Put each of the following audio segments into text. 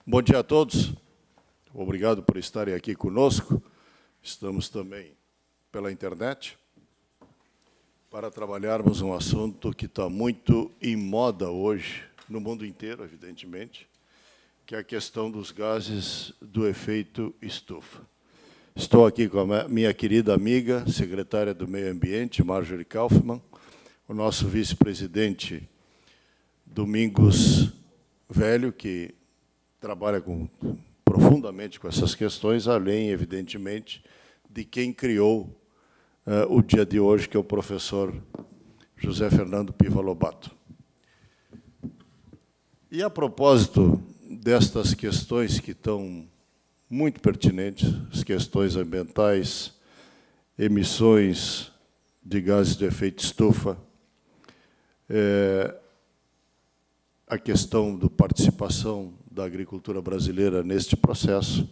Bom dia a todos. Obrigado por estarem aqui conosco. Estamos também pela internet para trabalharmos um assunto que está muito em moda hoje, no mundo inteiro, evidentemente, que é a questão dos gases do efeito estufa. Estou aqui com a minha querida amiga, secretária do Meio Ambiente, Marjorie Kaufmann, o nosso vice-presidente, Domingos Velho, que trabalha profundamente com essas questões, além, evidentemente, de quem criou o dia de hoje, que é o professor José Fernando Piva Lobato. E, a propósito destas questões que estão muito pertinentes, as questões ambientais, emissões de gases de efeito estufa, a questão da participação da agricultura brasileira neste processo.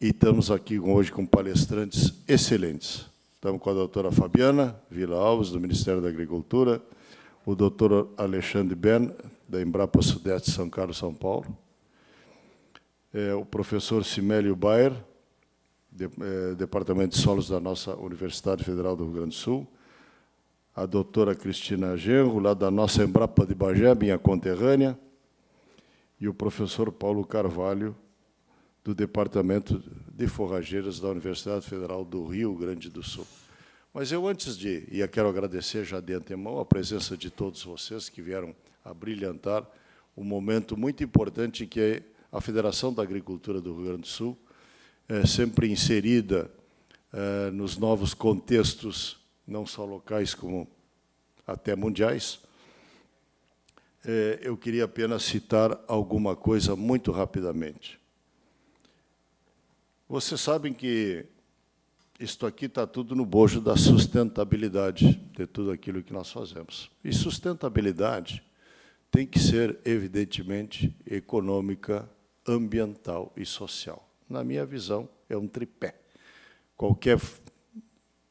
E estamos aqui hoje com palestrantes excelentes. Estamos com a doutora Fabiana Vila Alves, do Ministério da Agricultura, o doutor Alexandre Ben, da Embrapa Sudeste, São Carlos, São Paulo, o professor Simélio Bayer, Departamento de Solos da nossa Universidade Federal do Rio Grande do Sul, a doutora Cristina Genro, lá da nossa Embrapa de Bagé, minha conterrânea, e o professor Paulo Carvalho, do Departamento de Forrageiras da Universidade Federal do Rio Grande do Sul. Mas eu, antes de ir, quero agradecer já de antemão a presença de todos vocês que vieram a brilhantar um momento muito importante que é a Federação da Agricultura do Rio Grande do Sul, sempre inserida nos novos contextos, não só locais, como até mundiais. Eu queria apenas citar alguma coisa muito rapidamente. Vocês sabem que isto aqui está tudo no bojo da sustentabilidade de tudo aquilo que nós fazemos. E sustentabilidade tem que ser, evidentemente, econômica, ambiental e social. Na minha visão, é um tripé. Qualquer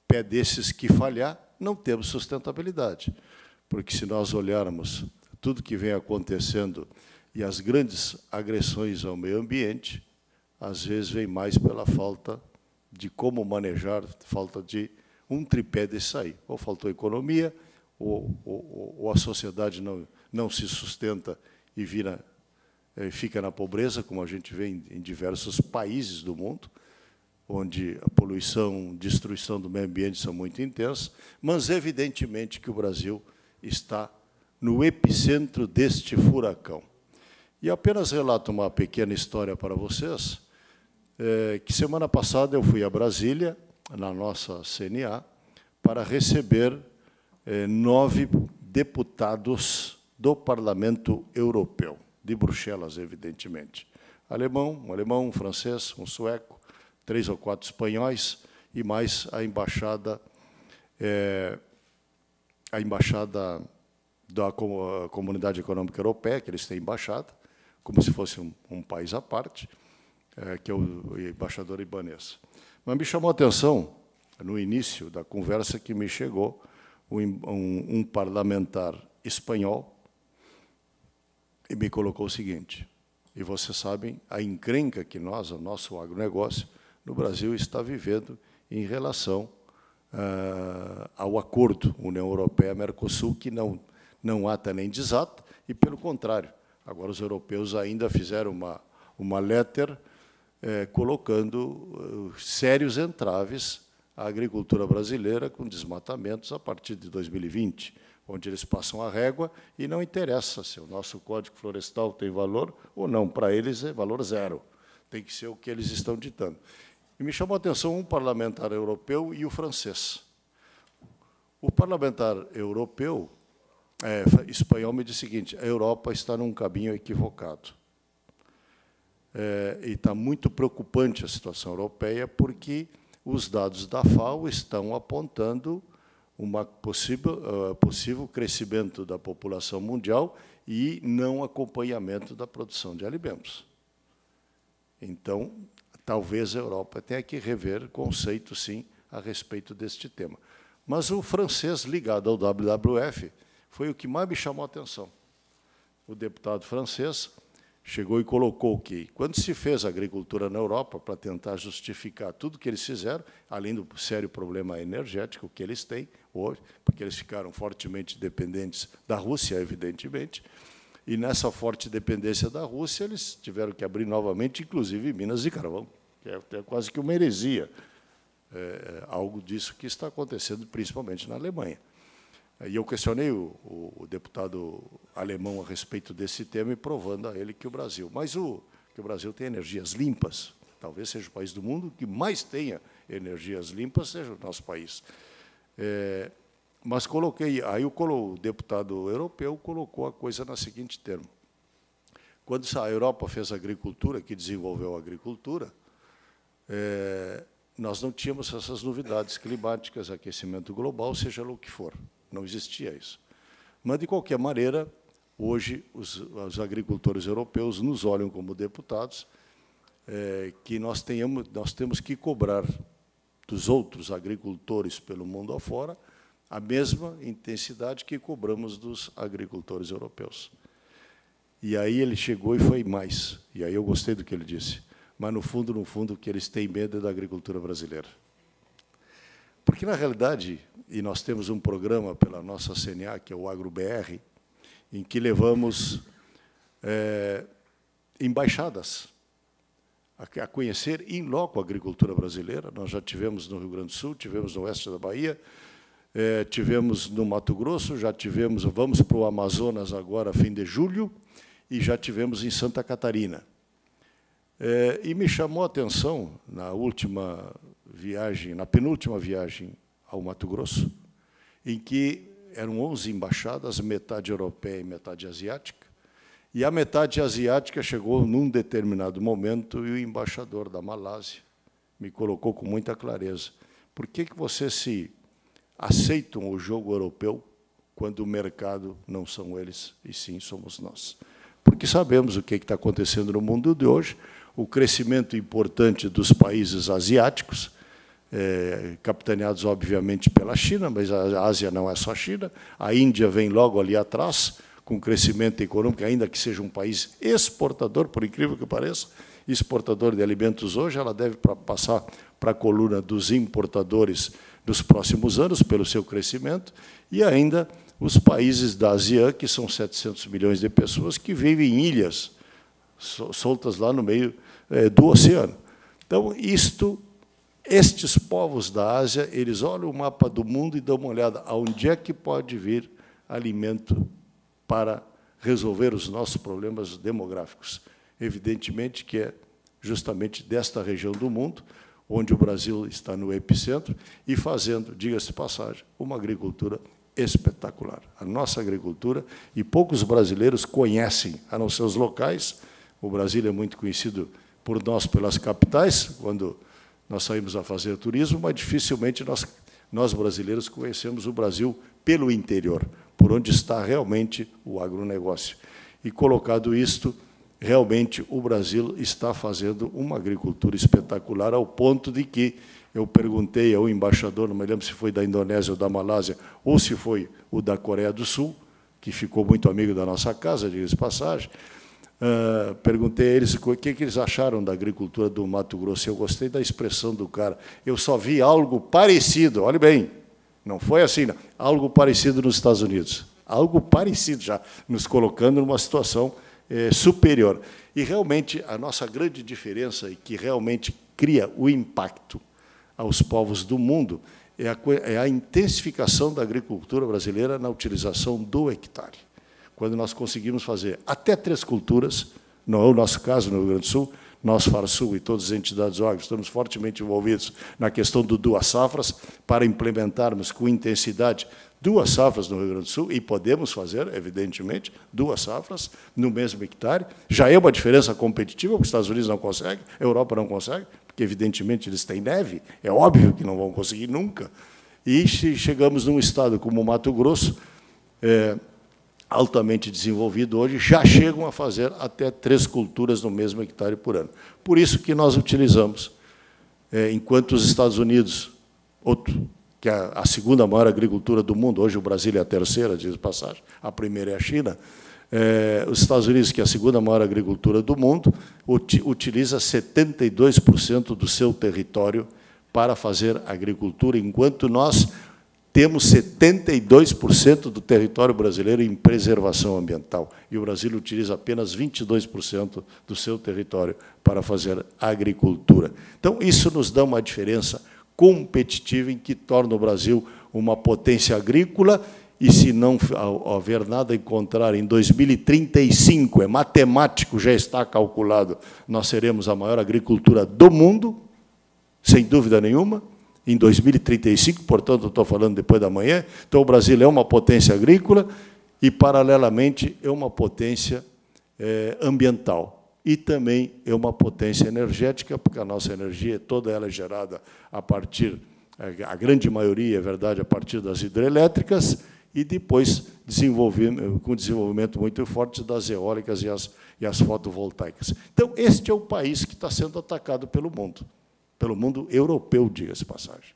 pé desses que falhar, não temos sustentabilidade. Porque, se nós olharmos tudo que vem acontecendo e as grandes agressões ao meio ambiente, às vezes vem mais pela falta de como manejar, falta de um tripé desse aí. Ou faltou economia, ou a sociedade não se sustenta e fica na pobreza, como a gente vê em diversos países do mundo, onde a poluição, destruição do meio ambiente são muito intensas, mas, evidentemente, que o Brasil está no epicentro deste furacão. E apenas relato uma pequena história para vocês, que semana passada eu fui a Brasília, na nossa CNA, para receber 9 deputados do Parlamento Europeu, de Bruxelas, evidentemente. Um alemão, um francês, um sueco, 3 ou 4 espanhóis, e mais a embaixada da Comunidade Econômica Europeia, que eles têm embaixada, como se fosse um país à parte, que é o embaixador ibanês. Mas me chamou a atenção, no início da conversa, que me chegou um parlamentar espanhol e me colocou o seguinte: e vocês sabem a encrenca que o nosso agronegócio, no Brasil, está vivendo em relação ao acordo União Europeia-Mercosul, que não ata nem desata, e, pelo contrário, agora os europeus ainda fizeram uma letter colocando sérios entraves à agricultura brasileira com desmatamentos a partir de 2020, onde eles passam a régua e não interessa se o nosso Código Florestal tem valor ou não. Para eles é valor zero. Tem que ser o que eles estão ditando. E me chamou a atenção um parlamentar europeu e o francês. O parlamentar europeu, espanhol, me disse o seguinte: a Europa está num caminho equivocado. E está muito preocupante a situação europeia, porque os dados da FAO estão apontando possível crescimento da população mundial e não acompanhamento da produção de alimentos. Então, talvez a Europa tenha que rever conceitos, sim, a respeito deste tema. Mas o francês ligado ao WWF foi o que mais me chamou a atenção. O deputado francês chegou e colocou que, quando se fez a agricultura na Europa, para tentar justificar tudo que eles fizeram, além do sério problema energético que eles têm hoje, porque eles ficaram fortemente dependentes da Rússia, evidentemente, e nessa forte dependência da Rússia, eles tiveram que abrir novamente, inclusive, minas de carvão, que é quase que uma heresia, algo disso que está acontecendo, principalmente na Alemanha. E eu questionei o deputado alemão a respeito desse tema e provando a ele que o Brasil, que o Brasil tem energias limpas, talvez seja o país do mundo que mais tenha energias limpas, seja o nosso país. Mas coloquei, aí o deputado europeu colocou a coisa na seguinte termo: quando a Europa fez a agricultura, que desenvolveu a agricultura, nós não tínhamos essas novidades climáticas, aquecimento global, seja lá o que for. Não existia isso. Mas, de qualquer maneira, hoje, os agricultores europeus nos olham como deputados, que nós temos que cobrar dos outros agricultores pelo mundo afora a mesma intensidade que cobramos dos agricultores europeus. E aí ele chegou e foi mais. E aí eu gostei do que ele disse. Mas, no fundo, o que eles têm medo é da agricultura brasileira. Porque, na realidade, e nós temos um programa pela nossa CNA, que é o AgroBR, em que levamos embaixadas a conhecer em loco a agricultura brasileira. Nós já tivemos no Rio Grande do Sul, tivemos no oeste da Bahia, tivemos no Mato Grosso, vamos para o Amazonas agora, fim de julho, e já tivemos em Santa Catarina. E me chamou a atenção, na penúltima viagem ao Mato Grosso, em que eram 11 embaixadas, metade europeia e metade asiática, e a metade asiática chegou num determinado momento e o embaixador da Malásia me colocou com muita clareza: por que vocês se aceitam o jogo europeu quando o mercado não são eles, e sim somos nós? Porque sabemos o que está acontecendo no mundo de hoje, o crescimento importante dos países asiáticos, capitaneados, obviamente, pela China, mas a Ásia não é só a China, a Índia vem logo ali atrás, com crescimento econômico, ainda que seja um país exportador, por incrível que pareça, exportador de alimentos hoje, ela deve passar para a coluna dos importadores nos próximos anos, pelo seu crescimento, e ainda os países da ASEAN, que são 700 milhões de pessoas, que vivem em ilhas soltas lá no meio do oceano. Então, estes povos da Ásia, eles olham o mapa do mundo e dão uma olhada aonde é que pode vir alimento para resolver os nossos problemas demográficos. Evidentemente que é justamente desta região do mundo, onde o Brasil está no epicentro, e fazendo, diga-se de passagem, uma agricultura espetacular. A nossa agricultura, e poucos brasileiros conhecem, a não ser os locais. O Brasil é muito conhecido por nós pelas capitais, quando nós saímos a fazer turismo, mas dificilmente nós brasileiros conhecemos o Brasil pelo interior, por onde está realmente o agronegócio. E, colocado isto, realmente o Brasil está fazendo uma agricultura espetacular, ao ponto de que eu perguntei ao embaixador, não me lembro se foi da Indonésia ou da Malásia, ou se foi o da Coreia do Sul, que ficou muito amigo da nossa casa, diga-se de passagem, perguntei a eles o que eles acharam da agricultura do Mato Grosso. Eu gostei da expressão do cara. Eu só vi algo parecido, olhe bem, não foi assim, não, algo parecido nos Estados Unidos. Algo parecido, já nos colocando numa situação superior. E, realmente, a nossa grande diferença, e que realmente cria o impacto aos povos do mundo, é a intensificação da agricultura brasileira na utilização do hectare. Quando nós conseguimos fazer até 3 culturas, não é o nosso caso no Rio Grande do Sul, nós, Farsul e todas as entidades órgãos, estamos fortemente envolvidos na questão do 2 safras, para implementarmos com intensidade 2 safras no Rio Grande do Sul, e podemos fazer, evidentemente, 2 safras no mesmo hectare. Já é uma diferença competitiva, porque os Estados Unidos não conseguem, a Europa não consegue, porque, evidentemente, eles têm neve, é óbvio que não vão conseguir nunca. E se chegamos num estado como o Mato Grosso, altamente desenvolvido hoje, já chegam a fazer até 3 culturas no mesmo hectare por ano. Por isso que nós utilizamos, enquanto os Estados Unidos, que é a segunda maior agricultura do mundo, hoje o Brasil é a terceira, diz passagem, a primeira é a China, Os Estados Unidos, que é a segunda maior agricultura do mundo, utiliza 72% do seu território para fazer agricultura, enquanto nós temos 72% do território brasileiro em preservação ambiental, e o Brasil utiliza apenas 22% do seu território para fazer agricultura. Então, isso nos dá uma diferença competitiva em que torna o Brasil uma potência agrícola, e se não houver nada em contrário, em 2035, é matemático, já está calculado, nós seremos a maior agricultura do mundo, sem dúvida nenhuma, em 2035, portanto, estou falando depois da manhã. Então, o Brasil é uma potência agrícola e, paralelamente, é uma potência ambiental. E também é uma potência energética, porque a nossa energia, toda ela é gerada a partir, a grande maioria, é verdade, a partir das hidrelétricas, e depois com um desenvolvimento muito forte das eólicas e as fotovoltaicas. Então, este é o país que está sendo atacado pelo mundo europeu, diga-se de passagem,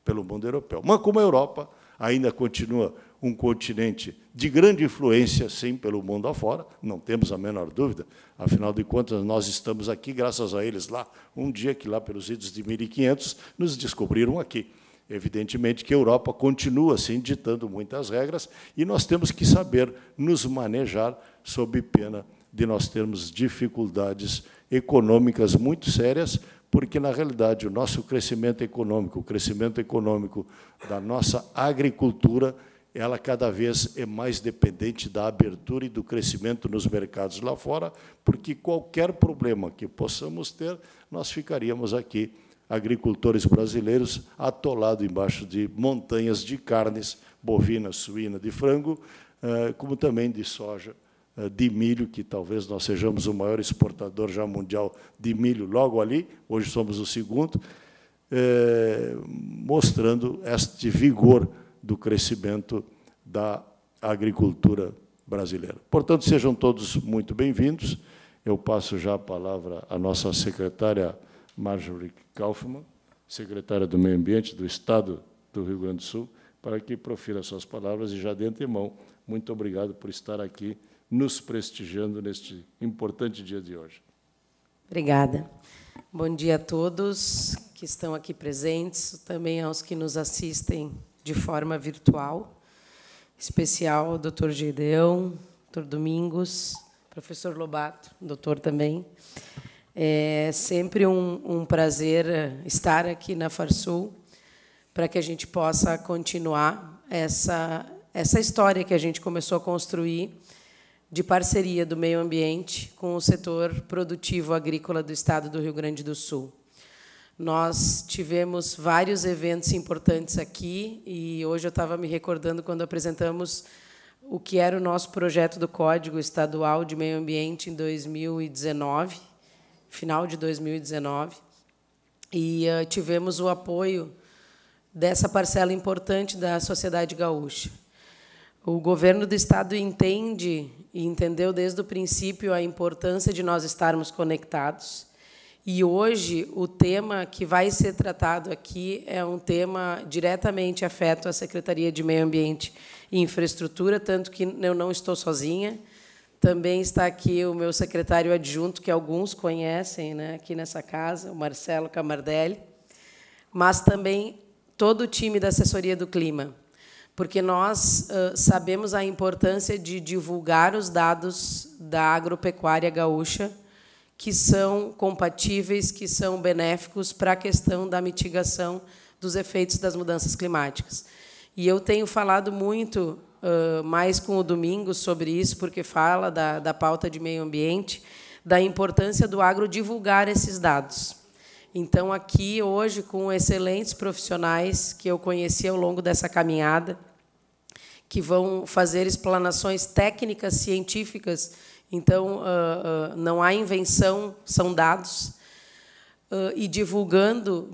pelo mundo europeu. Mas, como a Europa ainda continua um continente de grande influência, sim, pelo mundo afora, não temos a menor dúvida, afinal de contas, nós estamos aqui graças a eles lá, um dia que lá pelos idos de 1500 nos descobriram aqui. Evidentemente que a Europa continua assim, ditando muitas regras, e nós temos que saber nos manejar sob pena de nós termos dificuldades econômicas muito sérias, porque, na realidade, o nosso crescimento econômico, o crescimento econômico da nossa agricultura, ela cada vez é mais dependente da abertura e do crescimento nos mercados lá fora, porque qualquer problema que possamos ter, nós ficaríamos aqui, agricultores brasileiros, atolados embaixo de montanhas de carnes, bovina, suína, de frango, como também de soja, de milho, que talvez nós sejamos o maior exportador já mundial de milho logo ali, hoje somos o segundo, mostrando este vigor do crescimento da agricultura brasileira. Portanto, sejam todos muito bem-vindos. Eu passo já a palavra à nossa secretária Marjorie Kaufmann, secretária do Meio Ambiente do Estado do Rio Grande do Sul, para que profira suas palavras, e já de antemão, muito obrigado por estar aqui nos prestigiando neste importante dia de hoje. Obrigada. Bom dia a todos que estão aqui presentes, também aos que nos assistem de forma virtual, em especial o doutor Gedeão, doutor Domingos, professor Lobato, doutor também. É sempre um prazer estar aqui na Farsul para que a gente possa continuar essa história que a gente começou a construir de parceria do meio ambiente com o setor produtivo agrícola do Estado do Rio Grande do Sul. Nós tivemos vários eventos importantes aqui, e hoje eu estava me recordando quando apresentamos o que era o nosso projeto do Código Estadual de Meio Ambiente em 2019, final de 2019, e tivemos o apoio dessa parcela importante da sociedade gaúcha. O governo do Estado entende e entendeu desde o princípio a importância de nós estarmos conectados. E hoje o tema que vai ser tratado aqui é um tema diretamente afeto à Secretaria de Meio Ambiente e Infraestrutura, tanto que eu não estou sozinha. Também está aqui o meu secretário adjunto, que alguns conhecem, né, aqui nessa casa, o Marcelo Camardelli, mas também todo o time da Assessoria do Clima, porque nós sabemos a importância de divulgar os dados da agropecuária gaúcha, que são compatíveis, que são benéficos para a questão da mitigação dos efeitos das mudanças climáticas. E eu tenho falado muito, mais com o Domingos, sobre isso, porque fala da pauta de meio ambiente, da importância do agro divulgar esses dados. Então, aqui, hoje, com excelentes profissionais que eu conheci ao longo dessa caminhada, que vão fazer explanações técnicas, científicas. Então, não há invenção, são dados. E divulgando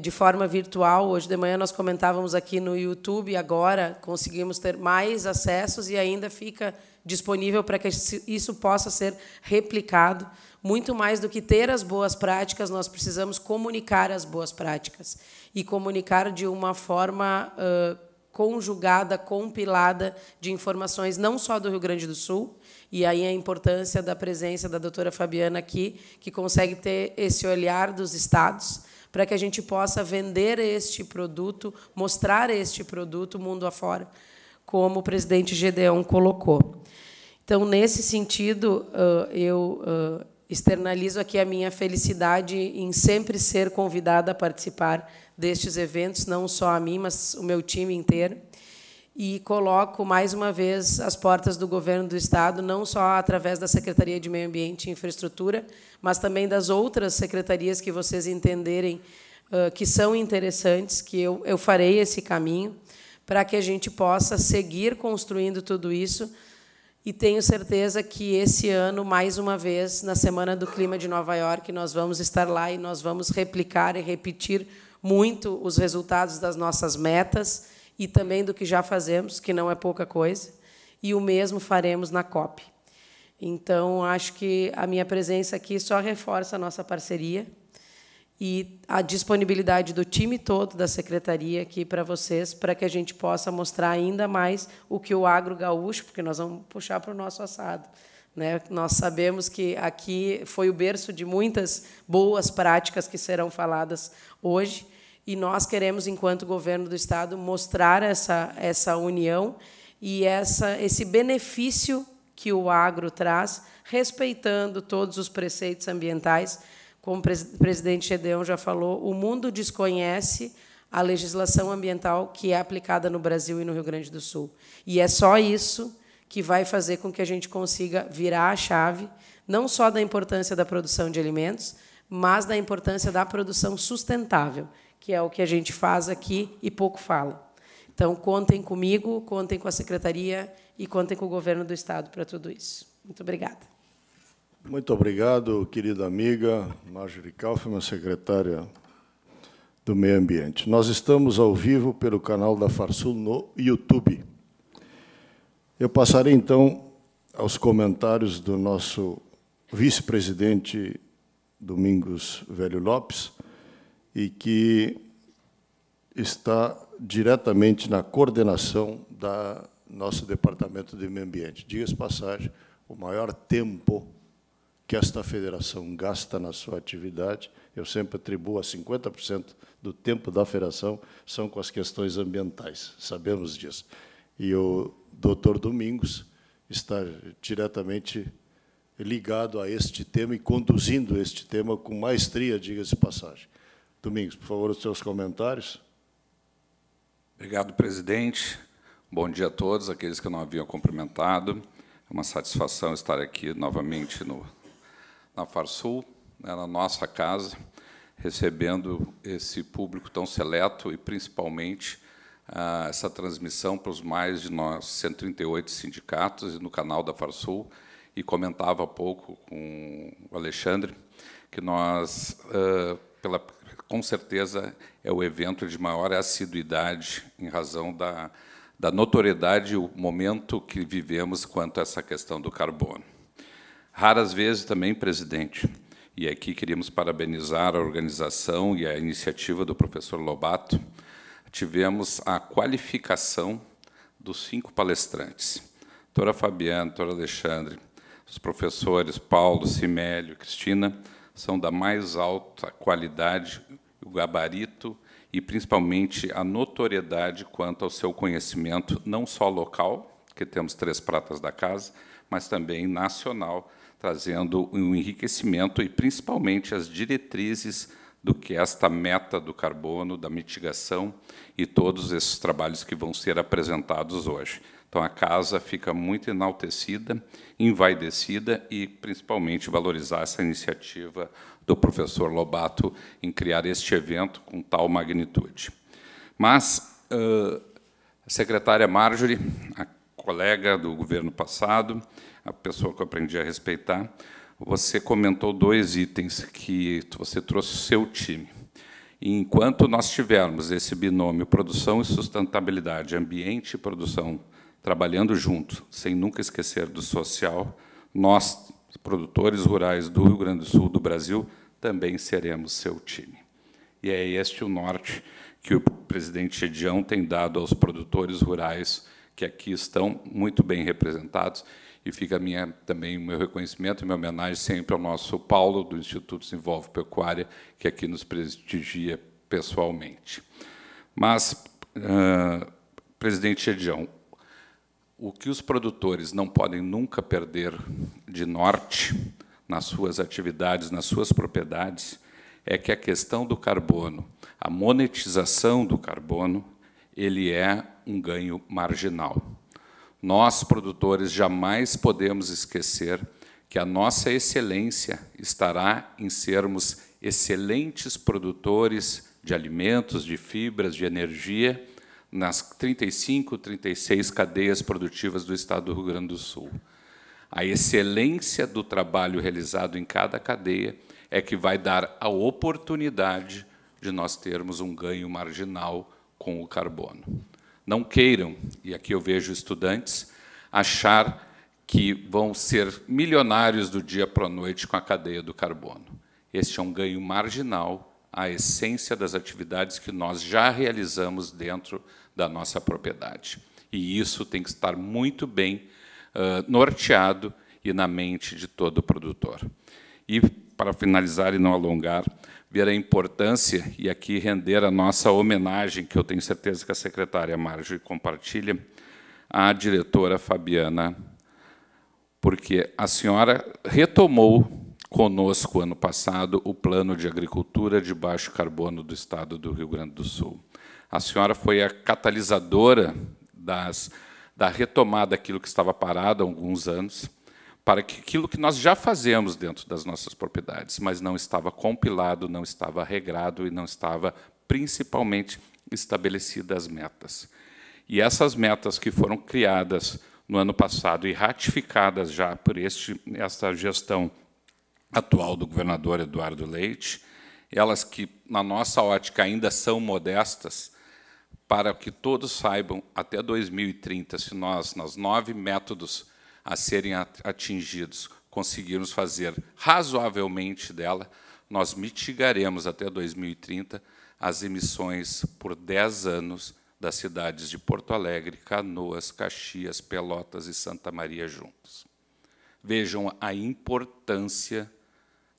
de forma virtual. Hoje de manhã nós comentávamos aqui no YouTube, agora conseguimos ter mais acessos e ainda fica disponível para que isso possa ser replicado. Muito mais do que ter as boas práticas, nós precisamos comunicar as boas práticas. E comunicar de uma forma conjugada, compilada de informações, não só do Rio Grande do Sul, E aí a importância da presença da doutora Fabiana aqui, que consegue ter esse olhar dos estados, para que a gente possa vender este produto, mostrar este produto mundo afora, como o presidente Gedeão colocou. Então, nesse sentido, eu externalizo aqui a minha felicidade em sempre ser convidada a participar destes eventos, não só a mim, mas o meu time inteiro. E coloco, mais uma vez, as portas do Governo do Estado, não só através da Secretaria de Meio Ambiente e Infraestrutura, mas também das outras secretarias que vocês entenderem que são interessantes, que eu farei esse caminho, para que a gente possa seguir construindo tudo isso. E tenho certeza que esse ano, mais uma vez, na Semana do Clima de Nova York, nós vamos estar lá e nós vamos replicar e repetir muito os resultados das nossas metas e também do que já fazemos, que não é pouca coisa, e o mesmo faremos na COP. Então, acho que a minha presença aqui só reforça a nossa parceria e a disponibilidade do time todo da Secretaria aqui para vocês, para que a gente possa mostrar ainda mais o que o agro gaúcho, porque nós vamos puxar para o nosso assado, né? Nós sabemos que aqui foi o berço de muitas boas práticas que serão faladas hoje, e nós queremos, enquanto Governo do Estado, mostrar essa união e esse benefício que o agro traz, respeitando todos os preceitos ambientais. Como o presidente Gedeão já falou, o mundo desconhece a legislação ambiental que é aplicada no Brasil e no Rio Grande do Sul. E é só isso que vai fazer com que a gente consiga virar a chave, não só da importância da produção de alimentos, mas da importância da produção sustentável, que é o que a gente faz aqui e pouco fala. Então, contem comigo, contem com a Secretaria e contem com o Governo do Estado para tudo isso. Muito obrigada. Muito obrigado, querida amiga Marjorie Kaufmann, secretária do Meio Ambiente. Nós estamos ao vivo pelo canal da Farsul no YouTube. Eu passarei, então, aos comentários do nosso vice-presidente Domingos Velho Lopes, e que está diretamente na coordenação do nosso Departamento de Meio Ambiente. Diga-se de passagem, o maior tempo que esta federação gasta na sua atividade, eu sempre atribuo a 50% do tempo da federação, são com as questões ambientais, sabemos disso. E o doutor Domingos está diretamente ligado a este tema e conduzindo este tema com maestria, diga-se de passagem. Domingos, por favor, os seus comentários. Obrigado, presidente. Bom dia a todos, aqueles que eu não haviam cumprimentado. É uma satisfação estar aqui novamente na Farsul, na nossa casa, recebendo esse público tão seleto e, principalmente, essa transmissão para os mais de nós 138 sindicatos e no canal da Farsul. E comentava há pouco com o Alexandre que nós, com certeza, é o evento de maior assiduidade em razão da notoriedade e o momento que vivemos quanto a essa questão do carbono. Raras vezes também, presidente, e aqui queríamos parabenizar a organização e a iniciativa do professor Lobato, tivemos a qualificação dos 5 palestrantes. Doutora Fabiana, doutor Alexandre, os professores Paulo, Cimélio e Cristina são da mais alta qualidade, o gabarito e, principalmente, a notoriedade quanto ao seu conhecimento, não só local, que temos 3 pratas da casa, mas também nacional, trazendo um enriquecimento e, principalmente, as diretrizes do que é esta meta do carbono, da mitigação e todos esses trabalhos que vão ser apresentados hoje. Então, a casa fica muito enaltecida, envaidecida e, principalmente, valorizar essa iniciativa do professor Lobato em criar este evento com tal magnitude. Mas a secretária Marjorie, a colega do governo passado, a pessoa que eu aprendi a respeitar, você comentou 2 itens que você trouxe o seu time. E, enquanto nós tivermos esse binômio produção e sustentabilidade, ambiente e produção, trabalhando junto, sem nunca esquecer do social, nós, produtores rurais do Rio Grande do Sul, do Brasil, também seremos seu time. E é este o norte que o presidente Gedeão tem dado aos produtores rurais, que aqui estão muito bem representados, e fica também o meu reconhecimento e minha homenagem sempre ao nosso Paulo, do Instituto Desenvolve Pecuária, que aqui nos prestigia pessoalmente. Mas, presidente Edião, o que os produtores não podem nunca perder de norte nas suas atividades, nas suas propriedades, é que a questão do carbono, a monetização do carbono, ele é um ganho marginal. Nós, produtores, jamais podemos esquecer que a nossa excelência estará em sermos excelentes produtores de alimentos, de fibras, de energia, nas 35, 36 cadeias produtivas do Estado do Rio Grande do Sul. A excelência do trabalho realizado em cada cadeia é que vai dar a oportunidade de nós termos um ganho marginal com o carbono. Não queiram, e aqui eu vejo estudantes, achar que vão ser milionários do dia para a noite com a cadeia do carbono. Este é um ganho marginal à essência das atividades que nós já realizamos dentro da nossa propriedade. E isso tem que estar muito bem norteado e na mente de todo produtor. E, para finalizar e não alongar, ver a importância, e aqui render a nossa homenagem, que eu tenho certeza que a secretária Marjorie compartilha, à diretora Fabiana, porque a senhora retomou conosco, ano passado, o Plano de Agricultura de Baixo Carbono do Estado do Rio Grande do Sul. A senhora foi a catalisadora da retomada daquilo que estava parado há alguns anos, para que aquilo que nós já fazemos dentro das nossas propriedades, mas não estava compilado, não estava regrado e não estava, principalmente, estabelecidas as metas. E essas metas que foram criadas no ano passado e ratificadas já por esta gestão atual do governador Eduardo Leite, elas que, na nossa ótica, ainda são modestas, para que todos saibam, até 2030, se nós, nos 9 métodos a serem atingidos, conseguirmos fazer razoavelmente dela, nós mitigaremos até 2030 as emissões por 10 anos das cidades de Porto Alegre, Canoas, Caxias, Pelotas e Santa Maria juntos. Vejam a importância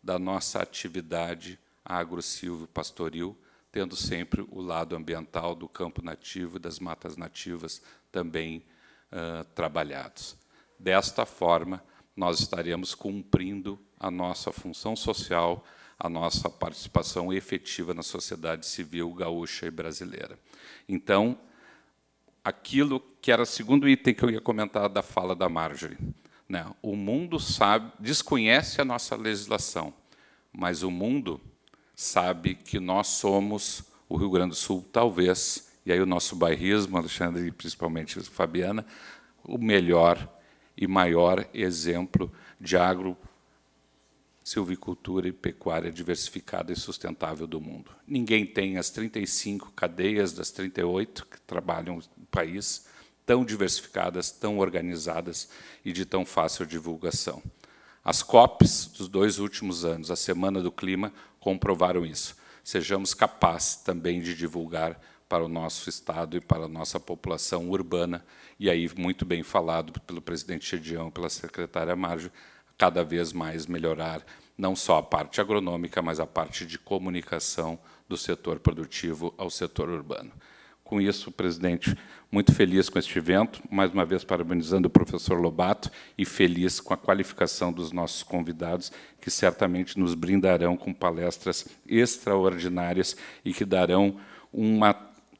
da nossa atividade agro-silvio-pastoril, tendo sempre o lado ambiental do campo nativo e das matas nativas também trabalhados. Desta forma, nós estaremos cumprindo a nossa função social, a nossa participação efetiva na sociedade civil gaúcha e brasileira. Então, aquilo que era o segundo item que eu ia comentar da fala da Marjorie, né? O mundo desconhece a nossa legislação, mas o mundo sabe que nós somos, o Rio Grande do Sul, talvez, e aí o nosso bairrismo, Alexandre e principalmente Fabiana, o melhor e maior exemplo de agro, silvicultura e pecuária diversificada e sustentável do mundo. Ninguém tem as 35 cadeias das 38 que trabalham no país tão diversificadas, tão organizadas e de tão fácil divulgação. As COPs dos 2 últimos anos, a Semana do Clima, comprovaram isso. Sejamos capazes também de divulgar para o nosso Estado e para a nossa população urbana, e aí, muito bem falado pelo presidente Edião, pela secretária Marjorie, cada vez mais melhorar não só a parte agronômica, mas a parte de comunicação do setor produtivo ao setor urbano. Com isso, presidente, muito feliz com este evento, mais uma vez parabenizando o professor Lobato e feliz com a qualificação dos nossos convidados, que certamente nos brindarão com palestras extraordinárias e que darão uma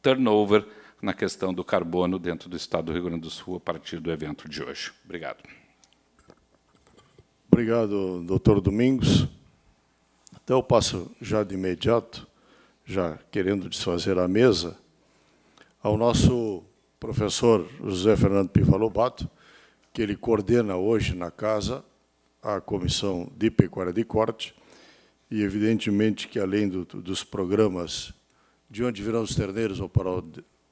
turnover na questão do carbono dentro do Estado do Rio Grande do Sul a partir do evento de hoje. Obrigado. Obrigado, doutor Domingos. Então, eu passo já de imediato, já querendo desfazer a mesa, ao nosso professor José Fernando Piva Lobato, que ele coordena hoje na casa a Comissão de Pecuária de Corte, e, evidentemente, que, além dos programas de onde virão os terneiros ou para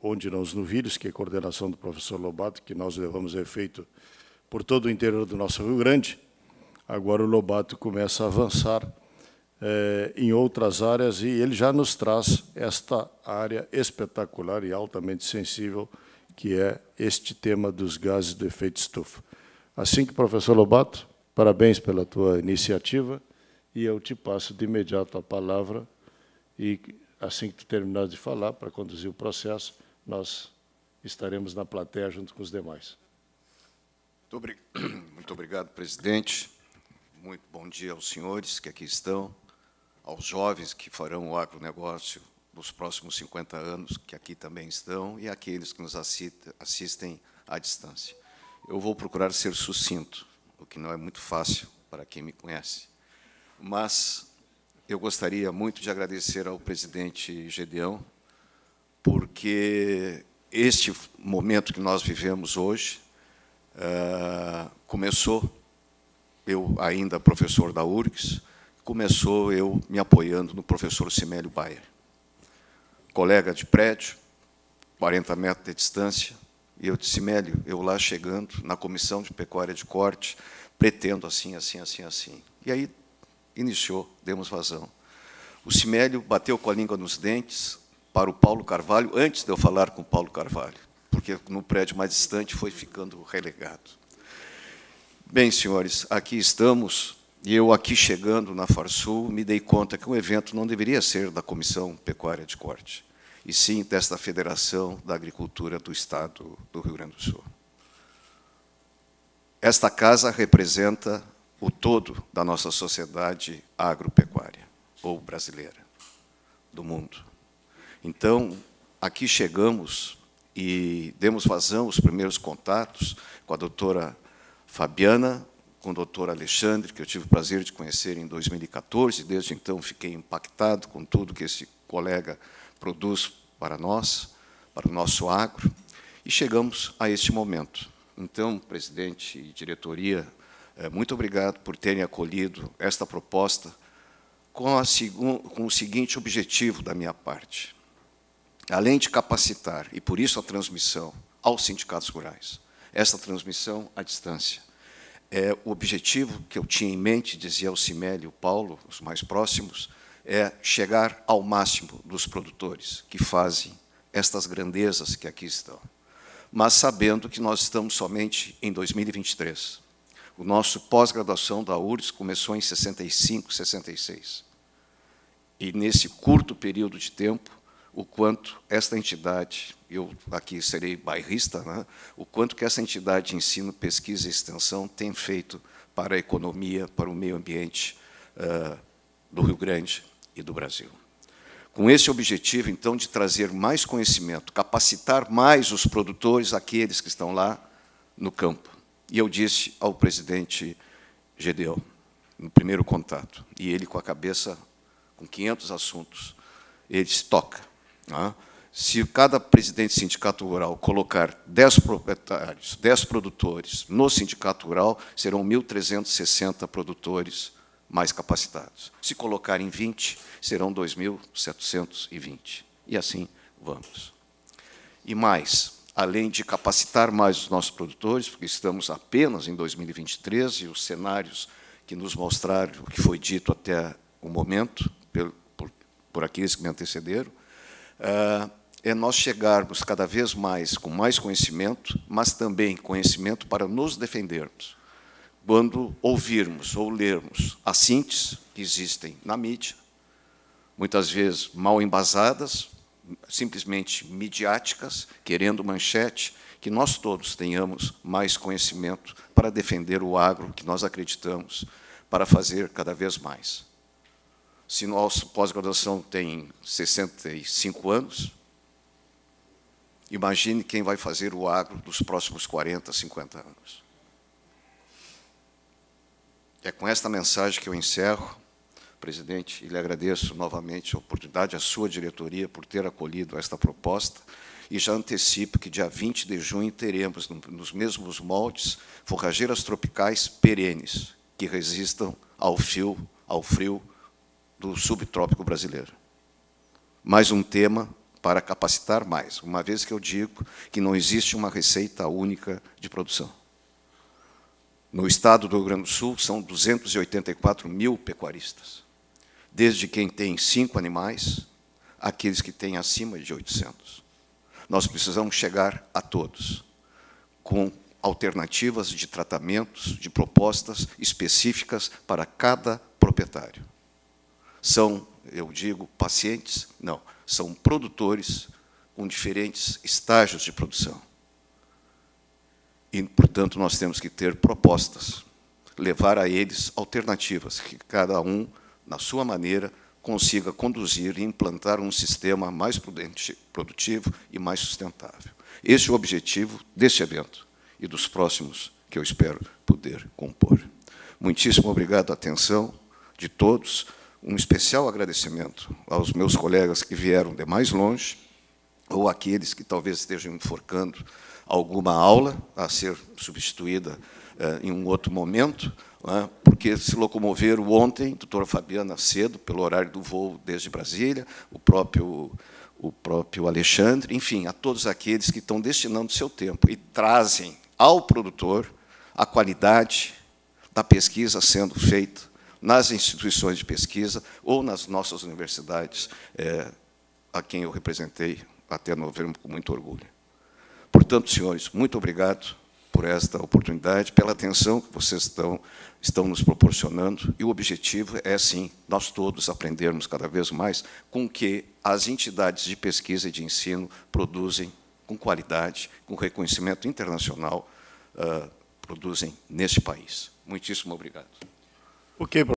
onde irão os novilhos, que é a coordenação do professor Lobato, que nós levamos a efeito por todo o interior do nosso Rio Grande, agora o Lobato começa a avançar em outras áreas, e ele já nos traz esta área espetacular e altamente sensível, que é este tema dos gases do efeito estufa. Assim que, professor Lobato, parabéns pela tua iniciativa, e eu te passo de imediato a palavra, e assim que tu terminares de falar, para conduzir o processo, nós estaremos na plateia junto com os demais. Muito obrigado, presidente. Muito bom dia aos senhores que aqui estão, aos jovens que farão o agronegócio nos próximos 50 anos, que aqui também estão, e àqueles que nos assistem à distância. Eu vou procurar ser sucinto, o que não é muito fácil para quem me conhece. Mas eu gostaria muito de agradecer ao presidente Gedeão, porque este momento que nós vivemos hoje começou, eu ainda professor da URGS, começou eu me apoiando no professor Cimélio Bayer, colega de prédio, 40 metros de distância, e eu disse, Cimélio, eu lá chegando na Comissão de Pecuária de Corte, pretendo assim, assim, assim, assim. E aí iniciou, demos vazão. O Cimélio bateu com a língua nos dentes para o Paulo Carvalho, antes de eu falar com o Paulo Carvalho, porque no prédio mais distante foi ficando relegado. Bem, senhores, aqui estamos, e eu aqui chegando na Farsul, me dei conta que o evento não deveria ser da Comissão Pecuária de Corte, e sim desta Federação da Agricultura do Estado do Rio Grande do Sul. Esta casa representa o todo da nossa sociedade agropecuária, ou brasileira, do mundo. Então, aqui chegamos e demos vazão aos primeiros contatos com a doutora Fabiana, com o doutor Alexandre, que eu tive o prazer de conhecer em 2014, desde então fiquei impactado com tudo que esse colega produz para nós, para o nosso agro, e chegamos a este momento. Então, presidente e diretoria, muito obrigado por terem acolhido esta proposta com o seguinte objetivo da minha parte. Além de capacitar, e por isso a transmissão aos sindicatos rurais, essa transmissão à distância, o objetivo que eu tinha em mente, dizia o Cimélio e o Paulo, os mais próximos, é chegar ao máximo dos produtores que fazem estas grandezas que aqui estão, mas sabendo que nós estamos somente em 2023. O nosso pós-graduação da URGS começou em 65, 66. E, nesse curto período de tempo, o quanto esta entidade, eu aqui serei bairrista, né, o quanto que essa entidade de ensino, pesquisa e extensão tem feito para a economia, para o meio ambiente do Rio Grande e do Brasil. Com esse objetivo, então, de trazer mais conhecimento, capacitar mais os produtores, aqueles que estão lá no campo. E eu disse ao presidente Gedeão, no primeiro contato, e ele com a cabeça, com 500 assuntos, ele disse, toca. Se cada presidente de sindicato rural colocar 10 proprietários, 10 produtores no sindicato rural, serão 1.360 produtores mais capacitados. Se colocarem 20, serão 2.720. E assim vamos. E mais, além de capacitar mais os nossos produtores, porque estamos apenas em 2023, e os cenários que nos mostraram o que foi dito até o momento, por aqueles que me antecederam, é nós chegarmos cada vez mais com mais conhecimento, mas também conhecimento para nos defendermos. Quando ouvirmos ou lermos as sínteses que existem na mídia, muitas vezes mal embasadas, simplesmente midiáticas, querendo manchete, que nós todos tenhamos mais conhecimento para defender o agro que nós acreditamos, para fazer cada vez mais. Se nossa pós-graduação tem 65 anos, imagine quem vai fazer o agro dos próximos 40, 50 anos. É com esta mensagem que eu encerro, presidente, e lhe agradeço novamente a oportunidade, a sua diretoria, por ter acolhido esta proposta, e já antecipo que, dia 20 de junho, teremos, nos mesmos moldes, forrageiras tropicais perenes, que resistam ao frio do subtrópico brasileiro. Mais um tema para capacitar mais, uma vez que eu digo que não existe uma receita única de produção. No estado do Rio Grande do Sul, são 284 mil pecuaristas, desde quem tem 5 animais, àqueles que têm acima de 800. Nós precisamos chegar a todos, com alternativas de tratamentos, de propostas específicas para cada proprietário. São, eu digo, pacientes? Não, são produtores com diferentes estágios de produção. E, portanto, nós temos que ter propostas, levar a eles alternativas, que cada um, na sua maneira, consiga conduzir e implantar um sistema mais produtivo e mais sustentável. Este é o objetivo deste evento e dos próximos que eu espero poder compor. Muitíssimo obrigado à atenção de todos. Um especial agradecimento aos meus colegas que vieram de mais longe, ou aqueles que talvez estejam enforcando alguma aula a ser substituída em um outro momento, porque se locomoveram ontem, doutora Fabiana cedo, pelo horário do voo desde Brasília, o próprio Alexandre, enfim, a todos aqueles que estão destinando seu tempo e trazem ao produtor a qualidade da pesquisa sendo feita nas instituições de pesquisa ou nas nossas universidades, a quem eu representei até novembro com muito orgulho. Portanto, senhores, muito obrigado por esta oportunidade, pela atenção que vocês estão nos proporcionando, e o objetivo é, sim, nós todos aprendermos cada vez mais com o que as entidades de pesquisa e de ensino produzem com qualidade, com reconhecimento internacional, produzem neste país. Muitíssimo obrigado. Ok,